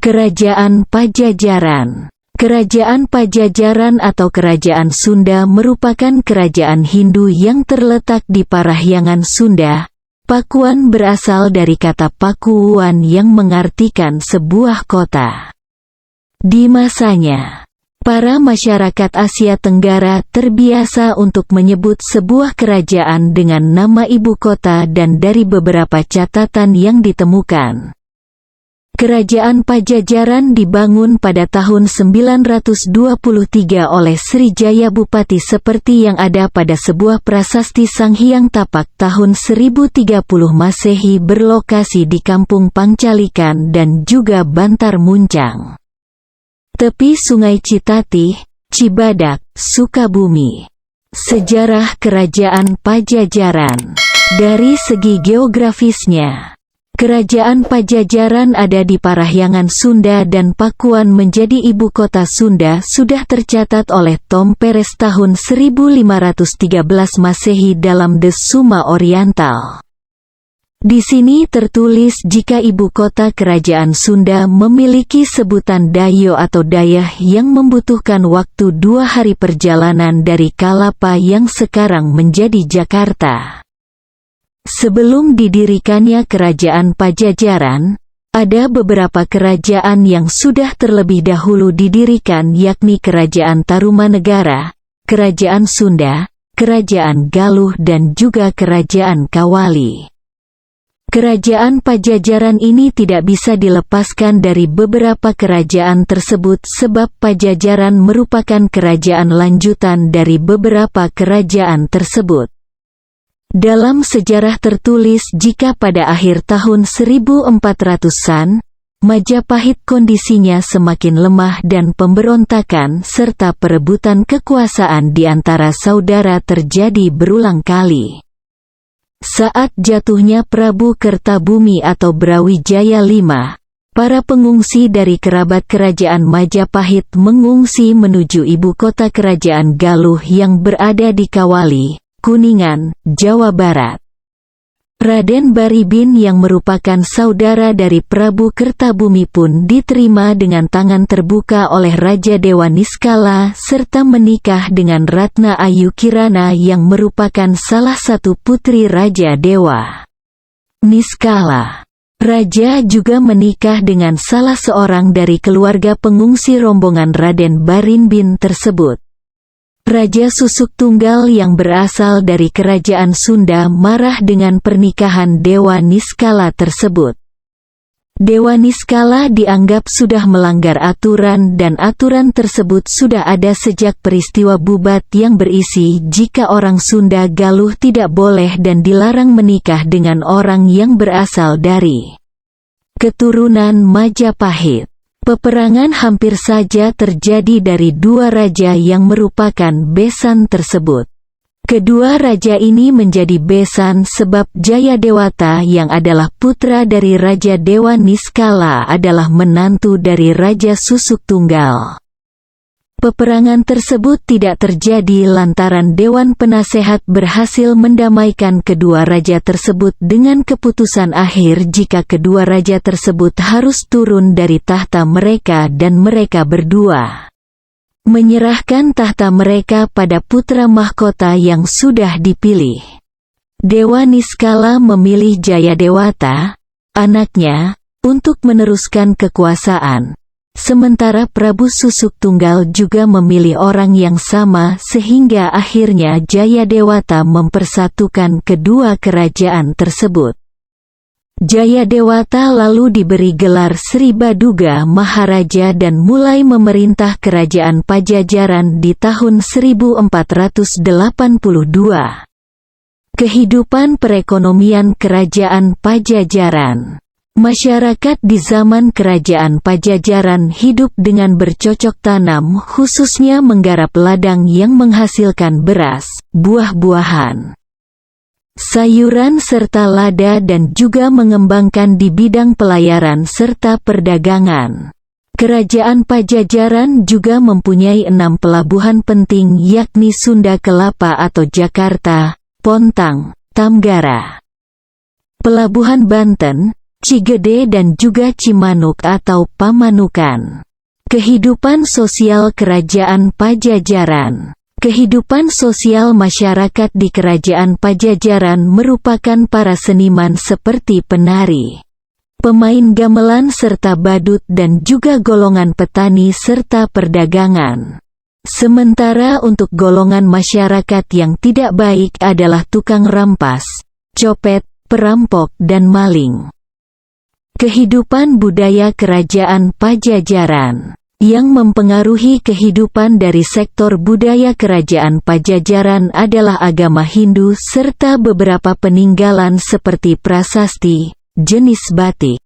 Kerajaan Pajajaran. Kerajaan Pajajaran atau Kerajaan Sunda merupakan kerajaan Hindu yang terletak di Parahyangan Sunda. Pakuan berasal dari kata Pakuwuan yang mengartikan sebuah kota. Di masanya, para masyarakat Asia Tenggara terbiasa untuk menyebut sebuah kerajaan dengan nama ibu kota, dan dari beberapa catatan yang ditemukan, Kerajaan Pajajaran dibangun pada tahun 923 oleh Srijaya Bupati seperti yang ada pada sebuah prasasti Sang Hyang Tapak tahun 1030 Masehi berlokasi di Kampung Pangcalikan dan juga Bantar Muncang, tepi Sungai Citatih, Cibadak, Sukabumi. Sejarah Kerajaan Pajajaran. Dari segi geografisnya, Kerajaan Pajajaran ada di Parahyangan Sunda dan Pakuan menjadi ibu kota Sunda sudah tercatat oleh Tom Perez tahun 1513 Masehi dalam The Suma Oriental. Di sini tertulis jika ibu kota kerajaan Sunda memiliki sebutan Dayo atau Dayah yang membutuhkan waktu 2 hari perjalanan dari Kalapa yang sekarang menjadi Jakarta. Sebelum didirikannya Kerajaan Pajajaran, ada beberapa kerajaan yang sudah terlebih dahulu didirikan, yakni Kerajaan Tarumanegara, Kerajaan Sunda, Kerajaan Galuh dan juga Kerajaan Kawali. Kerajaan Pajajaran ini tidak bisa dilepaskan dari beberapa kerajaan tersebut sebab Pajajaran merupakan kerajaan lanjutan dari beberapa kerajaan tersebut. Dalam sejarah tertulis jika pada akhir tahun 1400-an, Majapahit kondisinya semakin lemah dan pemberontakan serta perebutan kekuasaan di antara saudara terjadi berulang kali. Saat jatuhnya Prabu Kertabumi atau Brawijaya V, para pengungsi dari kerabat kerajaan Majapahit mengungsi menuju ibu kota kerajaan Galuh yang berada di Kawali, Kuningan, Jawa Barat. Raden Baribin yang merupakan saudara dari Prabu Kertabumi pun diterima dengan tangan terbuka oleh Raja Dewa Niskala serta menikah dengan Ratna Ayu Kirana yang merupakan salah satu putri Raja Dewa Niskala. Raja juga menikah dengan salah seorang dari keluarga pengungsi rombongan Raden Baribin tersebut. Raja Susuk Tunggal yang berasal dari kerajaan Sunda marah dengan pernikahan Dewa Niskala tersebut. Dewa Niskala dianggap sudah melanggar aturan dan aturan tersebut sudah ada sejak peristiwa Bubat yang berisi jika orang Sunda Galuh tidak boleh dan dilarang menikah dengan orang yang berasal dari keturunan Majapahit. Peperangan hampir saja terjadi dari dua raja yang merupakan besan tersebut. Kedua raja ini menjadi besan sebab Jayadewata yang adalah putra dari Raja Dewa Niskala adalah menantu dari Raja Susuk Tunggal. Peperangan tersebut tidak terjadi lantaran Dewan Penasehat berhasil mendamaikan kedua raja tersebut dengan keputusan akhir jika kedua raja tersebut harus turun dari tahta mereka dan mereka berdua menyerahkan tahta mereka pada putra mahkota yang sudah dipilih. Dewa Niskala memilih Jayadewata, anaknya, untuk meneruskan kekuasaan. Sementara Prabu Susuk Tunggal juga memilih orang yang sama sehingga akhirnya Jayadewata mempersatukan kedua kerajaan tersebut. Jayadewata lalu diberi gelar Sri Baduga Maharaja dan mulai memerintah kerajaan Pajajaran di tahun 1482. Kehidupan perekonomian kerajaan Pajajaran. Masyarakat di zaman kerajaan Pajajaran hidup dengan bercocok tanam, khususnya menggarap ladang yang menghasilkan beras, buah-buahan, sayuran serta lada dan juga mengembangkan di bidang pelayaran serta perdagangan. Kerajaan Pajajaran juga mempunyai 6 pelabuhan penting yakni Sunda Kelapa atau Jakarta, Pontang, Tamgara, Pelabuhan Banten, Cigede dan juga Cimanuk atau Pamanukan. Kehidupan sosial Kerajaan Pajajaran. Kehidupan sosial masyarakat di Kerajaan Pajajaran merupakan para seniman seperti penari, pemain gamelan serta badut dan juga golongan petani serta perdagangan. Sementara untuk golongan masyarakat yang tidak baik adalah tukang rampas, copet, perampok dan maling. Kehidupan budaya Kerajaan Pajajaran. Yang mempengaruhi kehidupan dari sektor budaya Kerajaan Pajajaran adalah agama Hindu serta beberapa peninggalan seperti prasasti, jenis batik,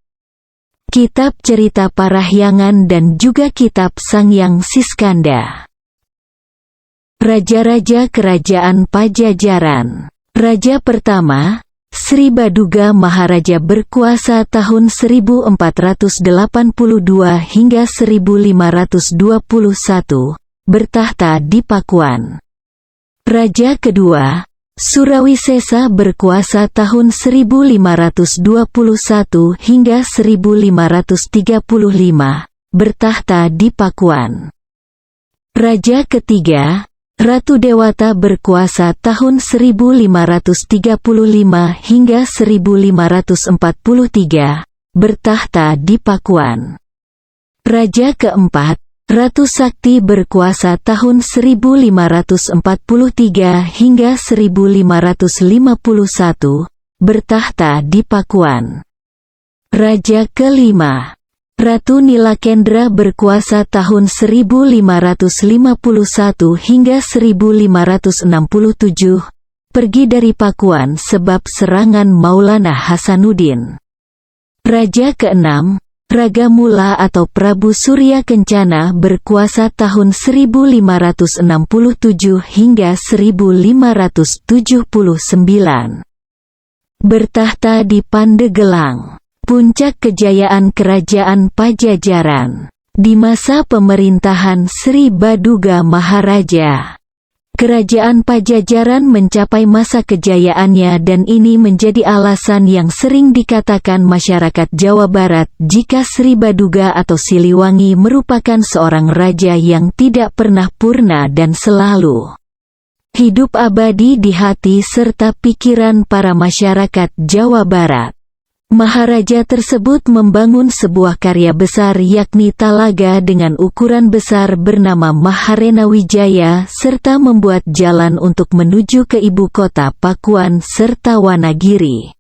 kitab cerita Parahyangan dan juga kitab Sangyang Siskanda. Raja-raja Kerajaan Pajajaran. Raja pertama, Sri Baduga Maharaja berkuasa tahun 1482 hingga 1521, bertahta di Pakuan. Raja kedua, Surawisesa berkuasa tahun 1521 hingga 1535, bertahta di Pakuan. Raja ketiga, Ratu Dewata berkuasa tahun 1535 hingga 1543, bertahta di Pakuan. Raja keempat, Ratu Sakti berkuasa tahun 1543 hingga 1551, bertahta di Pakuan. Raja kelima, Ratu Nilakendra berkuasa tahun 1551 hingga 1567, pergi dari Pakuan sebab serangan Maulana Hasanuddin. Raja keenam, Ragamula atau Prabu Surya Kencana berkuasa tahun 1567 hingga 1579. Bertahta di Pandegelang. Puncak kejayaan Kerajaan Pajajaran. Di masa pemerintahan Sri Baduga Maharaja, Kerajaan Pajajaran mencapai masa kejayaannya dan ini menjadi alasan yang sering dikatakan masyarakat Jawa Barat jika Sri Baduga atau Siliwangi merupakan seorang raja yang tidak pernah purna dan selalu hidup abadi di hati serta pikiran para masyarakat Jawa Barat. Maharaja tersebut membangun sebuah karya besar yakni Talaga dengan ukuran besar bernama Maharena Wijaya serta membuat jalan untuk menuju ke ibu kota Pakuan serta Wanagiri.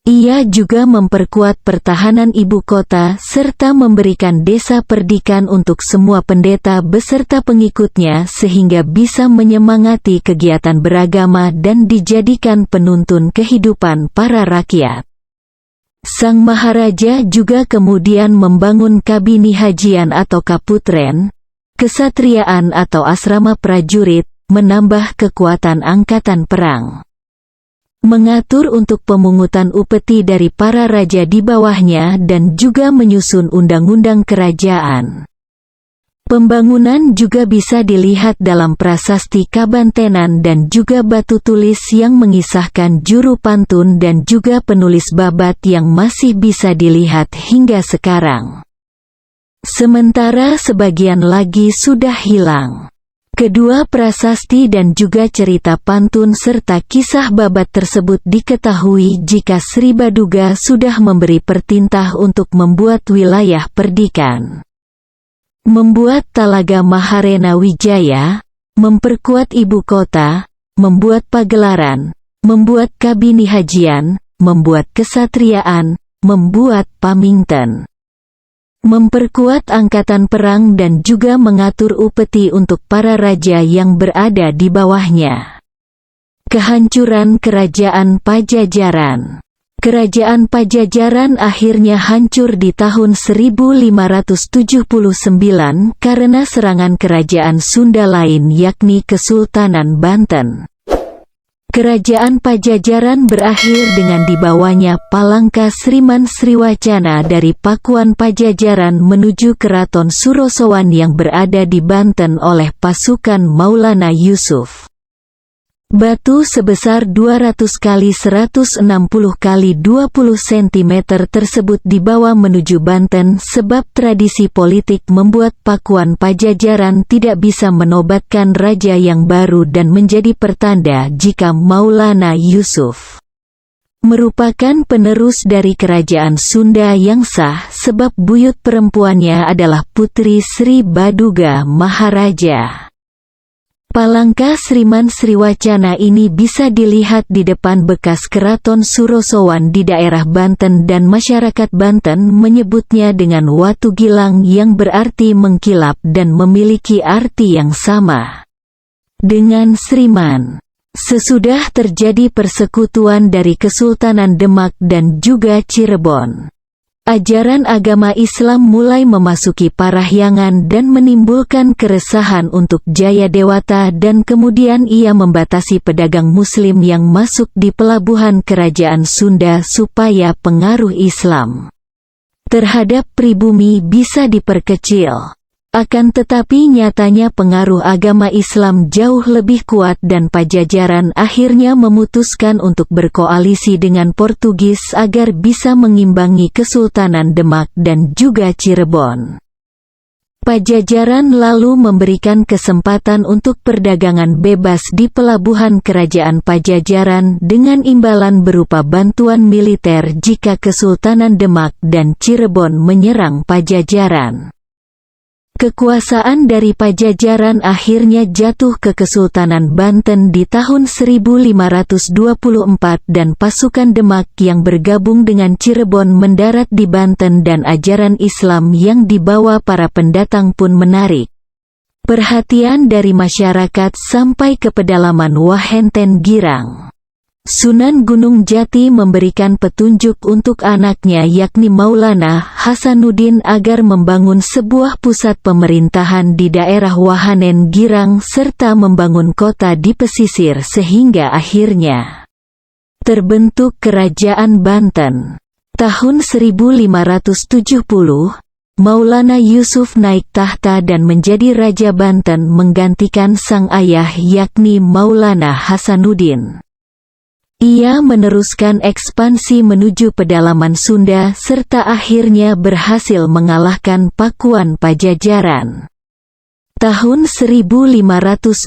Ia juga memperkuat pertahanan ibu kota serta memberikan desa perdikan untuk semua pendeta beserta pengikutnya sehingga bisa menyemangati kegiatan beragama dan dijadikan penuntun kehidupan para rakyat. Sang Maharaja juga kemudian membangun kabini hajian atau kaputren, kesatriaan atau asrama prajurit, menambah kekuatan angkatan perang. Mengatur untuk pemungutan upeti dari para raja di bawahnya dan juga menyusun undang-undang kerajaan. Pembangunan juga bisa dilihat dalam prasasti Kabantenan dan juga batu tulis yang mengisahkan juru pantun dan juga penulis babat yang masih bisa dilihat hingga sekarang. Sementara sebagian lagi sudah hilang. Kedua prasasti dan juga cerita pantun serta kisah babat tersebut diketahui jika Sri Baduga sudah memberi pertintah untuk membuat wilayah perdikan. Membuat Talaga Maharena Wijaya, memperkuat ibu kota, membuat pagelaran, membuat kabini hajian, membuat kesatriaan, membuat pamingten, memperkuat angkatan perang dan juga mengatur upeti untuk para raja yang berada di bawahnya. Kehancuran Kerajaan Pajajaran. Kerajaan Pajajaran akhirnya hancur di tahun 1579 karena serangan kerajaan Sunda lain yakni Kesultanan Banten. Kerajaan Pajajaran berakhir dengan dibawanya Palangka Sriman Sriwacana dari Pakuan Pajajaran menuju Keraton Surosowan yang berada di Banten oleh pasukan Maulana Yusuf. Batu sebesar 200 kali 160 kali 20 cm tersebut dibawa menuju Banten sebab tradisi politik membuat Pakuan Pajajaran tidak bisa menobatkan raja yang baru dan menjadi pertanda jika Maulana Yusuf merupakan penerus dari kerajaan Sunda yang sah sebab buyut perempuannya adalah Putri Sri Baduga Maharaja. Palangka Sriman Sriwacana ini bisa dilihat di depan bekas Keraton Surosowan di daerah Banten dan masyarakat Banten menyebutnya dengan Watu Gilang yang berarti mengkilap dan memiliki arti yang sama dengan Sriman. Sesudah terjadi persekutuan dari Kesultanan Demak dan juga Cirebon, ajaran agama Islam mulai memasuki Parahyangan dan menimbulkan keresahan untuk Jayadewata dan kemudian ia membatasi pedagang Muslim yang masuk di pelabuhan kerajaan Sunda supaya pengaruh Islam terhadap pribumi bisa diperkecil. Akan tetapi nyatanya pengaruh agama Islam jauh lebih kuat dan Pajajaran akhirnya memutuskan untuk berkoalisi dengan Portugis agar bisa mengimbangi Kesultanan Demak dan juga Cirebon. Pajajaran lalu memberikan kesempatan untuk perdagangan bebas di pelabuhan kerajaan Pajajaran dengan imbalan berupa bantuan militer jika Kesultanan Demak dan Cirebon menyerang Pajajaran. Kekuasaan dari Pajajaran akhirnya jatuh ke Kesultanan Banten di tahun 1524 dan pasukan Demak yang bergabung dengan Cirebon mendarat di Banten dan ajaran Islam yang dibawa para pendatang pun menarik perhatian dari masyarakat sampai ke pedalaman Wahenten Girang. Sunan Gunung Jati memberikan petunjuk untuk anaknya yakni Maulana Hasanuddin agar membangun sebuah pusat pemerintahan di daerah Wahanen Girang serta membangun kota di pesisir sehingga akhirnya terbentuk Kerajaan Banten. Tahun 1570, Maulana Yusuf naik tahta dan menjadi Raja Banten menggantikan sang ayah yakni Maulana Hasanuddin. Ia meneruskan ekspansi menuju pedalaman Sunda serta akhirnya berhasil mengalahkan Pakuan Pajajaran. Tahun 1527,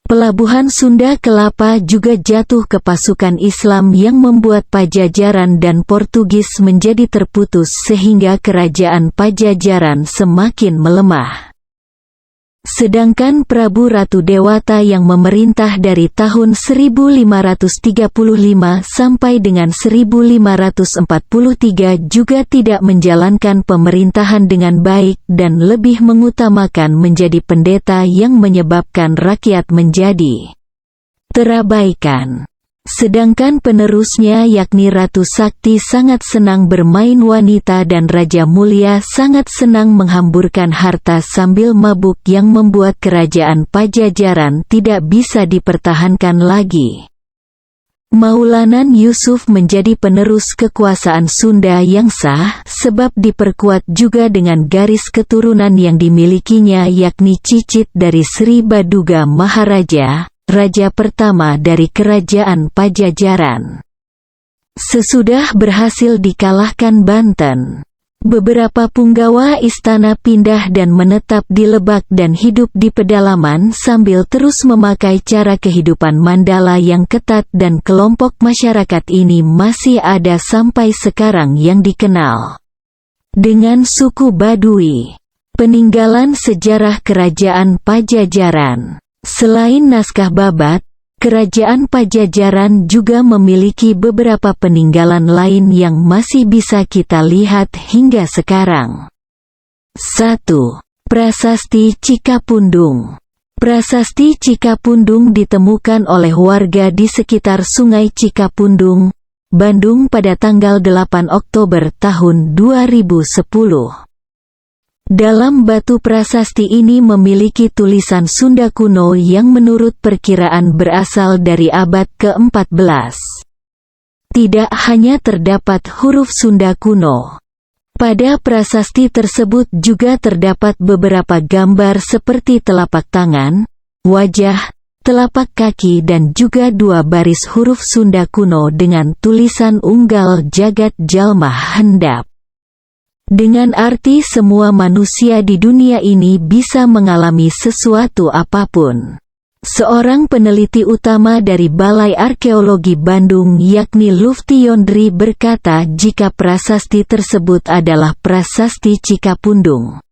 pelabuhan Sunda Kelapa juga jatuh ke pasukan Islam yang membuat Pajajaran dan Portugis menjadi terputus sehingga kerajaan Pajajaran semakin melemah. Sedangkan Prabu Ratu Dewata yang memerintah dari tahun 1535 sampai dengan 1543 juga tidak menjalankan pemerintahan dengan baik dan lebih mengutamakan menjadi pendeta yang menyebabkan rakyat menjadi terabaikan. Sedangkan penerusnya yakni Ratu Sakti sangat senang bermain wanita dan Raja Mulia sangat senang menghamburkan harta sambil mabuk yang membuat kerajaan Pajajaran tidak bisa dipertahankan lagi. Maulana Yusuf menjadi penerus kekuasaan Sunda yang sah sebab diperkuat juga dengan garis keturunan yang dimilikinya yakni cicit dari Sri Baduga Maharaja, raja pertama dari kerajaan Pajajaran. Sesudah berhasil dikalahkan Banten, beberapa punggawa istana pindah dan menetap di Lebak dan hidup di pedalaman sambil terus memakai cara kehidupan Mandala yang ketat dan kelompok masyarakat ini masih ada sampai sekarang yang dikenal dengan suku Baduy. Peninggalan sejarah kerajaan Pajajaran. Selain naskah Babat, kerajaan Pajajaran juga memiliki beberapa peninggalan lain yang masih bisa kita lihat hingga sekarang. 1. Prasasti Cikapundung. Prasasti Cikapundung ditemukan oleh warga di sekitar Sungai Cikapundung, Bandung pada tanggal 8 Oktober tahun 2010. Dalam batu prasasti ini memiliki tulisan Sunda kuno yang menurut perkiraan berasal dari abad ke-14. Tidak hanya terdapat huruf Sunda kuno. Pada prasasti tersebut juga terdapat beberapa gambar seperti telapak tangan, wajah, telapak kaki dan juga 2 baris huruf Sunda kuno dengan tulisan unggal jagat jalma hendap. Dengan arti semua manusia di dunia ini bisa mengalami sesuatu apapun. Seorang peneliti utama dari Balai Arkeologi Bandung yakni Lufti Yondri berkata jika prasasti tersebut adalah prasasti Cikapundung.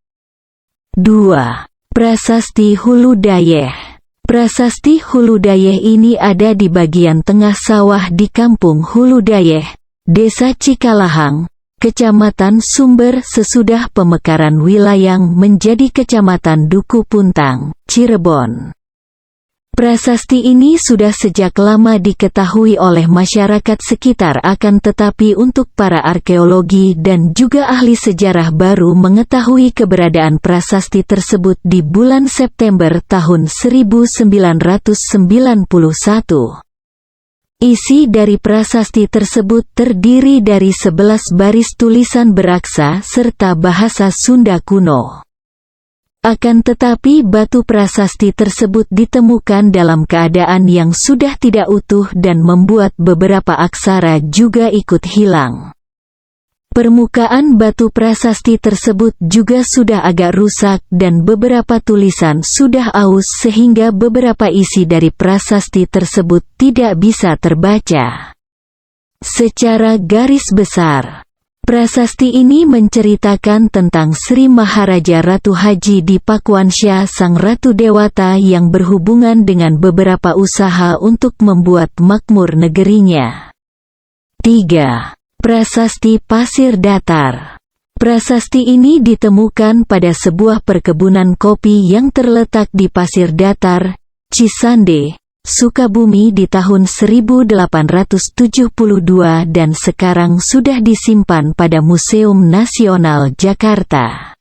2. Prasasti Hulu Dayeh. Prasasti Hulu Dayeh ini ada di bagian tengah sawah di Kampung Hulu Dayeh, Desa Cikalahang, Kecamatan Sumber sesudah pemekaran Wilayang menjadi Kecamatan Duku Puntang, Cirebon. Prasasti ini sudah sejak lama diketahui oleh masyarakat sekitar akan tetapi untuk para arkeologi dan juga ahli sejarah baru mengetahui keberadaan prasasti tersebut di bulan September tahun 1991. Isi dari prasasti tersebut terdiri dari 11 baris tulisan beraksa serta bahasa Sunda kuno. Akan tetapi batu prasasti tersebut ditemukan dalam keadaan yang sudah tidak utuh dan membuat beberapa aksara juga ikut hilang. Permukaan batu prasasti tersebut juga sudah agak rusak dan beberapa tulisan sudah aus sehingga beberapa isi dari prasasti tersebut tidak bisa terbaca. Secara garis besar, prasasti ini menceritakan tentang Sri Maharaja Ratu Haji di Pakuansya Sang Ratu Dewata yang berhubungan dengan beberapa usaha untuk membuat makmur negerinya. 3. Prasasti Pasir Datar. Prasasti ini ditemukan pada sebuah perkebunan kopi yang terletak di Pasir Datar, Cisande, Sukabumi di tahun 1872 dan sekarang sudah disimpan pada Museum Nasional Jakarta.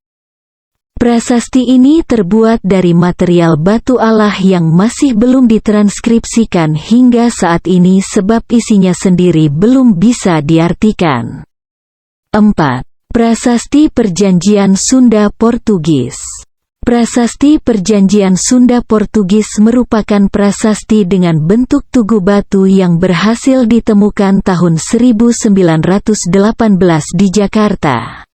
Prasasti ini terbuat dari material batu alah yang masih belum ditranskripsikan hingga saat ini sebab isinya sendiri belum bisa diartikan. 4. Prasasti Perjanjian Sunda Portugis. Prasasti Perjanjian Sunda Portugis merupakan prasasti dengan bentuk tugu batu yang berhasil ditemukan tahun 1918 di Jakarta.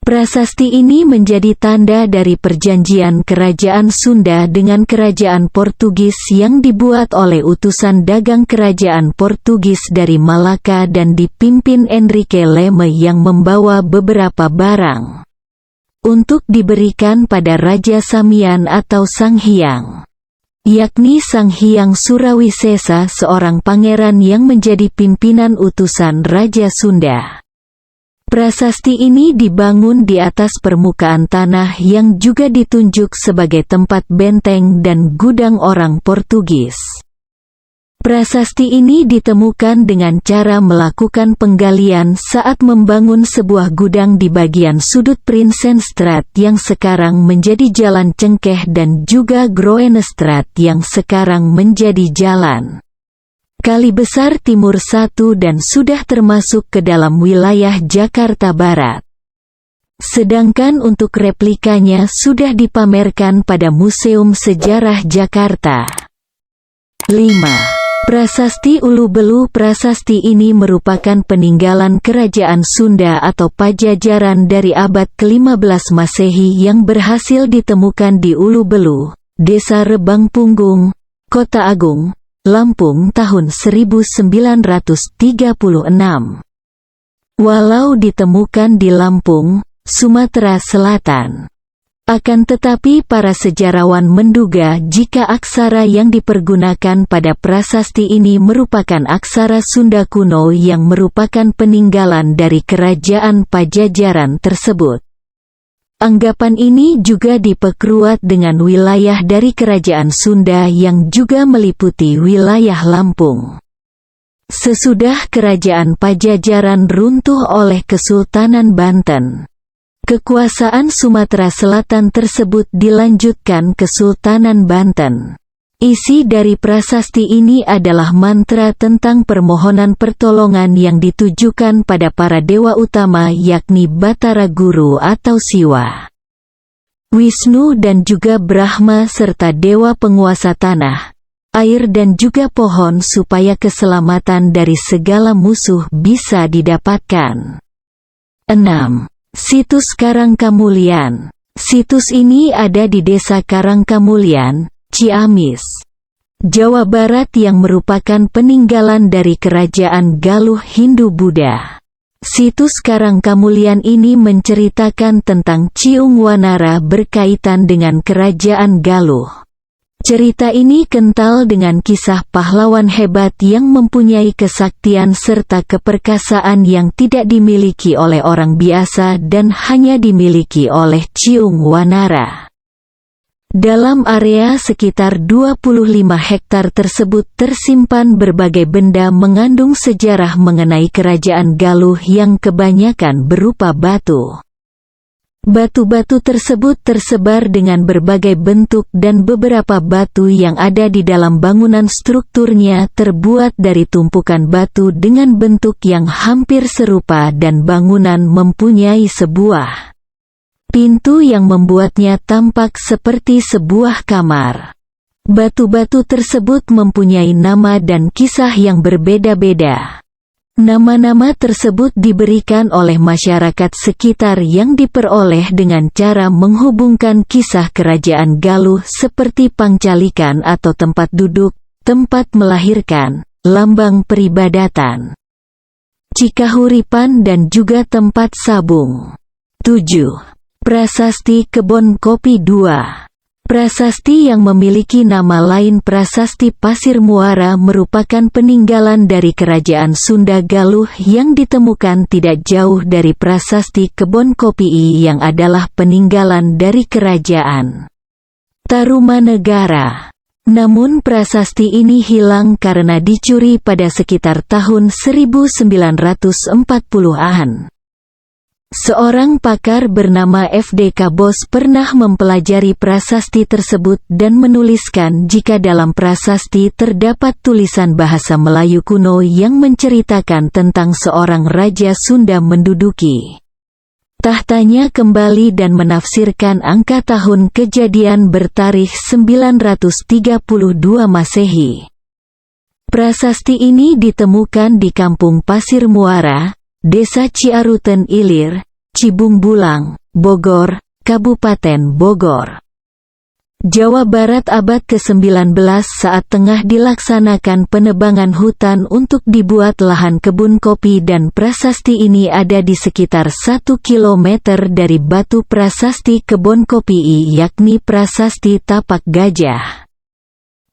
Prasasti ini menjadi tanda dari perjanjian Kerajaan Sunda dengan Kerajaan Portugis yang dibuat oleh utusan dagang Kerajaan Portugis dari Malaka dan dipimpin Enrique Leme yang membawa beberapa barang untuk diberikan pada Raja Samian atau Sang Hyang, yakni Sang Hyang Surawisesa, seorang pangeran yang menjadi pimpinan utusan Raja Sunda. Prasasti ini dibangun di atas permukaan tanah yang juga ditunjuk sebagai tempat benteng dan gudang orang Portugis. Prasasti ini ditemukan dengan cara melakukan penggalian saat membangun sebuah gudang di bagian sudut Prinsenstraat yang sekarang menjadi Jalan Cengkeh dan juga Groenestraat yang sekarang menjadi Jalan Kali Besar Timur 1 dan sudah termasuk ke dalam wilayah Jakarta Barat. Sedangkan untuk replikanya sudah dipamerkan pada Museum Sejarah Jakarta. 5. Prasasti Ulu Belu. Prasasti ini merupakan peninggalan Kerajaan Sunda atau Pajajaran dari abad ke-15 Masehi yang berhasil ditemukan di Ulu Belu, Desa Rebang Punggung, Kota Agung, Lampung tahun 1936. Walau ditemukan di Lampung, Sumatera Selatan, akan tetapi para sejarawan menduga jika aksara yang dipergunakan pada prasasti ini merupakan aksara Sunda kuno yang merupakan peninggalan dari Kerajaan Pajajaran tersebut. Anggapan ini juga diperkuat dengan wilayah dari Kerajaan Sunda yang juga meliputi wilayah Lampung. Sesudah Kerajaan Pajajaran runtuh oleh Kesultanan Banten, kekuasaan Sumatera Selatan tersebut dilanjutkan Kesultanan Banten. Isi dari prasasti ini adalah mantra tentang permohonan pertolongan yang ditujukan pada para dewa utama yakni Batara Guru atau Siwa, Wisnu dan juga Brahma serta dewa penguasa tanah, air dan juga pohon supaya keselamatan dari segala musuh bisa didapatkan. 6. Situs Karangkamulyan. Situs ini ada di Desa Karangkamulyan, Ciamis, Jawa Barat yang merupakan peninggalan dari Kerajaan Galuh Hindu-Buddha. Situs Karangkamulyan ini menceritakan tentang Ciung Wanara berkaitan dengan Kerajaan Galuh. Cerita ini kental dengan kisah pahlawan hebat yang mempunyai kesaktian serta keperkasaan yang tidak dimiliki oleh orang biasa dan hanya dimiliki oleh Ciung Wanara. Dalam area sekitar 25 hektar tersebut tersimpan berbagai benda mengandung sejarah mengenai Kerajaan Galuh yang kebanyakan berupa batu. Batu-batu tersebut tersebar dengan berbagai bentuk dan beberapa batu yang ada di dalam bangunan strukturnya terbuat dari tumpukan batu dengan bentuk yang hampir serupa dan bangunan mempunyai sebuah pintu yang membuatnya tampak seperti sebuah kamar. Batu-batu tersebut mempunyai nama dan kisah yang berbeda-beda. Nama-nama tersebut diberikan oleh masyarakat sekitar yang diperoleh dengan cara menghubungkan kisah Kerajaan Galuh seperti pangcalikan atau tempat duduk, tempat melahirkan, lambang peribadatan, cikahuripan dan juga tempat sabung. 7. Prasasti Kebon Kopi 2. Prasasti yang memiliki nama lain Prasasti Pasir Muara merupakan peninggalan dari Kerajaan Sunda Galuh yang ditemukan tidak jauh dari Prasasti Kebon Kopi yang adalah peninggalan dari Kerajaan Tarumanegara. Namun prasasti ini hilang karena dicuri pada sekitar tahun 1940-an. Seorang pakar bernama F.D.K. Bos pernah mempelajari prasasti tersebut dan menuliskan jika dalam prasasti terdapat tulisan bahasa Melayu kuno yang menceritakan tentang seorang Raja Sunda menduduki tahtanya kembali dan menafsirkan angka tahun kejadian bertarikh 932 Masehi. Prasasti ini ditemukan di Kampung Pasir Muara, Desa Ciaruten Ilir, Cibung Bulang, Bogor, Kabupaten Bogor, Jawa Barat abad ke-19 saat tengah dilaksanakan penebangan hutan untuk dibuat lahan kebun kopi dan prasasti ini ada di sekitar 1 kilometer dari batu prasasti kebun kopi yakni Prasasti Tapak Gajah.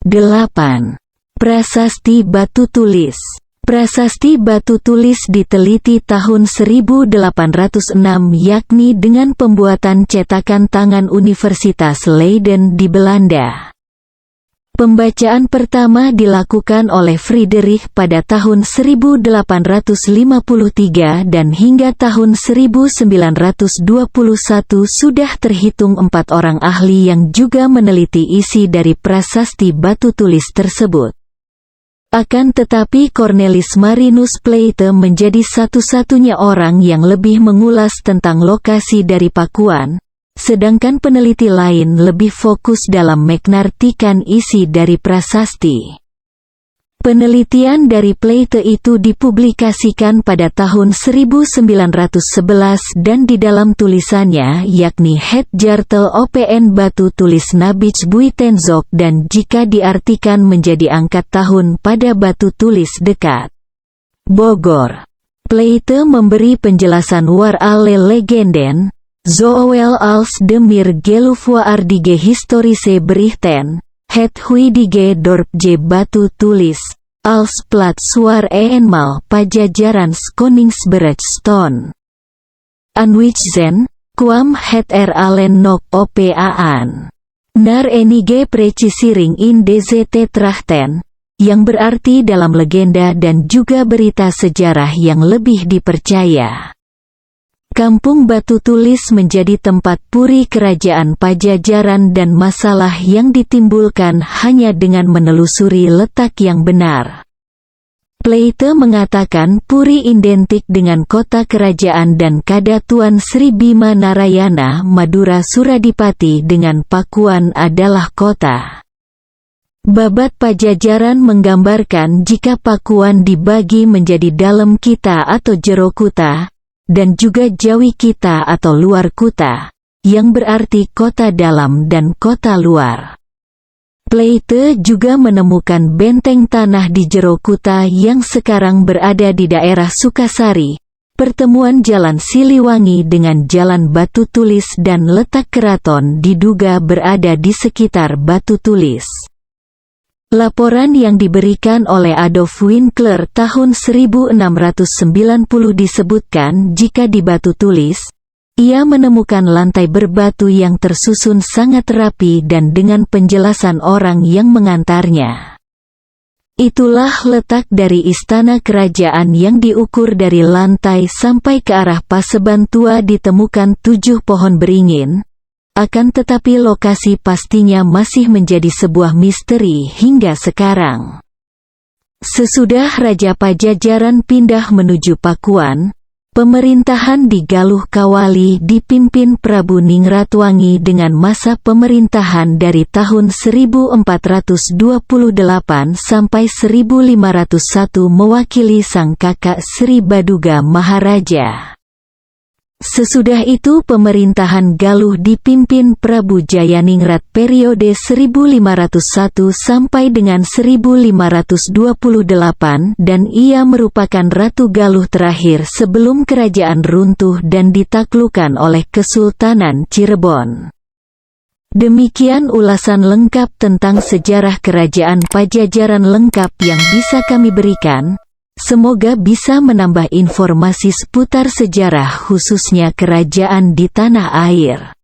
8. Prasasti Batu Tulis. Prasasti batu tulis diteliti tahun 1806 yakni dengan pembuatan cetakan tangan Universitas Leiden di Belanda. Pembacaan pertama dilakukan oleh Friedrich pada tahun 1853 dan hingga tahun 1921 sudah terhitung 4 orang ahli yang juga meneliti isi dari prasasti batu tulis tersebut. Akan tetapi Cornelis Marinus Pleyte menjadi satu-satunya orang yang lebih mengulas tentang lokasi dari Pakuan, sedangkan peneliti lain lebih fokus dalam mengartikan isi dari prasasti. Penelitian dari Pleyte itu dipublikasikan pada tahun 1911 dan di dalam tulisannya yakni Het Jartel OPN Batu Tulis Nabij Buitenzok dan jika diartikan menjadi angkat tahun pada batu tulis dekat Bogor. Pleyte memberi penjelasan war alle legenden, zoowel als de meer geloofwaardige historische berichten, het huidige dorp J Batu Tulis, als plaats waar eenmaal Pajajaran's Koningsbrug stond. Anwijzen, kwam het er alleen nog op aan. Naar enige precisering in deze trachten, yang berarti dalam legenda dan juga berita sejarah yang lebih dipercaya. Kampung Batu Tulis menjadi tempat puri kerajaan Pajajaran dan masalah yang ditimbulkan hanya dengan menelusuri letak yang benar. Pleyte mengatakan puri identik dengan kota kerajaan dan Kadatuan Sri Bima Narayana Madura Suradipati dengan Pakuan adalah kota Babat Pajajaran menggambarkan jika Pakuan dibagi menjadi dalam kita atau jero kuta, dan juga Jawi kita atau luar kuta, yang berarti kota dalam dan kota luar. Plaete juga menemukan benteng tanah di jero kuta yang sekarang berada di daerah Sukasari, pertemuan Jalan Siliwangi dengan Jalan Batu Tulis dan letak keraton diduga berada di sekitar Batu Tulis. Laporan yang diberikan oleh Adolf Winkler tahun 1690 disebutkan jika di Batu Tulis, ia menemukan lantai berbatu yang tersusun sangat rapi dan dengan penjelasan orang yang mengantarnya. Itulah letak dari istana kerajaan yang diukur dari lantai sampai ke arah Paseban Tua ditemukan 7 pohon beringin. Akan tetapi lokasi pastinya masih menjadi sebuah misteri hingga sekarang. Sesudah Raja Pajajaran pindah menuju Pakuan, pemerintahan di Galuh Kawali dipimpin Prabu Ningratwangi dengan masa pemerintahan dari tahun 1428 sampai 1501 mewakili sang kakak Sri Baduga Maharaja. Sesudah itu pemerintahan Galuh dipimpin Prabu Jayaningrat periode 1501 sampai dengan 1528 dan ia merupakan Ratu Galuh terakhir sebelum kerajaan runtuh dan ditaklukkan oleh Kesultanan Cirebon. Demikian ulasan lengkap tentang sejarah Kerajaan Pajajaran lengkap yang bisa kami berikan. Semoga bisa menambah informasi seputar sejarah khususnya kerajaan di tanah air.